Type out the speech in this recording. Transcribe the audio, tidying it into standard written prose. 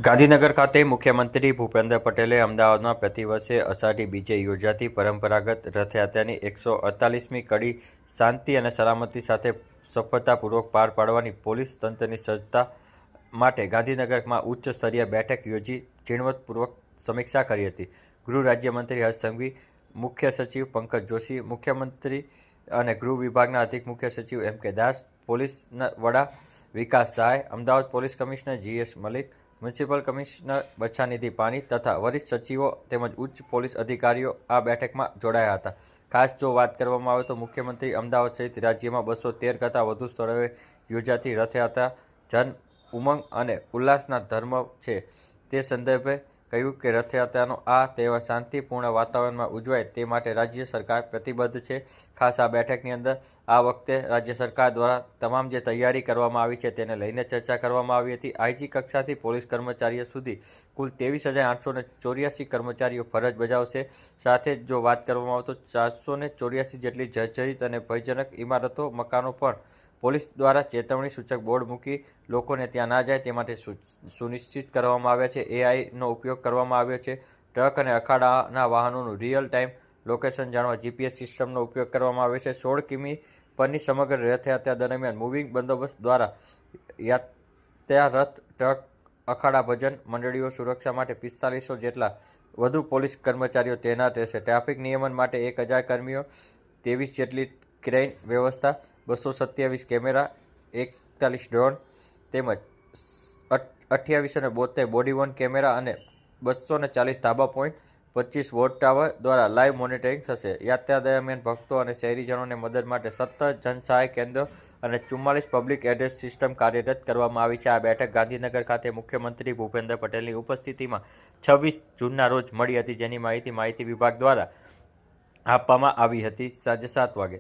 ગાંધીનગર ખાતે મુખ્યમંત્રી ભૂપેન્દ્ર પટેલે અમદાવાદમાં પ્રતિવર્ષે અષાઢી બીજે યોજાતી પરંપરાગત રથયાત્રાની 148મી કડી શાંતિ અને સલામતી સાથે સફળતાપૂર્વક પાર પાડવાની પોલીસ તંત્રની સજ્જતા માટે ગાંધીનગરમાં ઉચ્ચ સ્તરીય બેઠક યોજી ઝીણવટપૂર્વક સમીક્ષા કરી હતી. ગૃહ રાજ્યમંત્રી હર્ષ સંઘવી, મુખ્ય સચિવ પંકજ જોશી, મુખ્યમંત્રી અને ગૃહ વિભાગના અધિક મુખ્ય સચિવ એમ.કે. દાસ, પોલીસ વડા Vikas Sahay, Ahmedabad police commissioner GS. Malik, municipal commissioner Bachhanidhi Pani તથા વરિષ્ઠ સચિવો તેમજ ઉચ્ચ પોલીસ અધિકારીઓ આ બેઠકમાં જોડાયા હતા. ખાસ જો વાત કરવામાં આવે તો મુખ્યમંત્રી અમદાવાદ સહિત રાજ્યમાં 213 કરતાં વધુ સ્થળોએ યોજાતી રથયાત્રા જન ઉમંગ અને ઉલ્લાસના ધર્મ છે. તે સંદર્ભે કહ્યું કે રથયાત્રાનો આ તહેવાર શાંતિપૂર્ણ વાતાવરણમાં ઉજવાય તે માટે રાજ્ય સરકાર પ્રતિબદ્ધ છે. ખાસ આ બેઠકની અંદર આ વખતે રાજ્ય સરકાર દ્વારા તમામ જે તૈયારી કરવામાં આવી છે તેને લઈને ચર્ચા કરવામાં આવી હતી. આઈજી કક્ષાથી પોલીસ કર્મચારીઓ સુધી કુલ 23,884 કર્મચારીઓ ફરજ બજાવશે. સાથે જ જો વાત કરવામાં આવે તો 484 જેટલી જર્જરિત અને ભયજનક ઇમારતો, મકાનો પણ પોલીસ દ્વારા ચેતવણી સૂચક બોર્ડ મૂકી લોકોને ત્યાં ના જાય તે માટે સુનિશ્ચિત કરવામાં આવ્યા છે. એઆઈનો ઉપયોગ કરવામાં આવ્યો છે. ટ્રક અને અખાડાના વાહનોનું રિયલ ટાઈમ લોકેશન જાણવા જીપીએસ સિસ્ટમનો ઉપયોગ કરવામાં આવ્યો છે. 16 કિમી પરની સમગ્ર રથયાત્રા દરમિયાન મૂવિંગ બંદોબસ્ત દ્વારા યાત્રા રથ, ટ્રક, અખાડા ભજન મંડળીઓ સુરક્ષા માટે 4500 જેટલા વધુ પોલીસ કર્મચારીઓ તૈનાત રહેશે. ટ્રાફિક નિયમન માટે 1000 કર્મીઓ, 23 જેટલી ક્રેઇન વ્યવસ્થા, 227 કેમેરા, 41 ડ્રોન તેમજ 2872 બોડી વોર્ન કેમેરા અને 240 ધાબા પોઈન્ટ, 25 વોટ ટાવર દ્વારા લાઈવ મોનિટરિંગ થશે. યાત્રા દરમિયાન ભક્તો અને શહેરીજનોને મદદ માટે 17 જનસહાય કેન્દ્રો અને 44 પબ્લિક એડ્રેસ સિસ્ટમ કાર્યરત કરવામાં આવી છે. આ બેઠક ગાંધીનગર ખાતે મુખ્યમંત્રી ભૂપેન્દ્ર પટેલની ઉપસ્થિતિમાં 26 જૂનના રોજ મળી હતી, જેની માહિતી વિભાગ દ્વારા આપવામાં આવી હતી. સાંજે 7 વાગે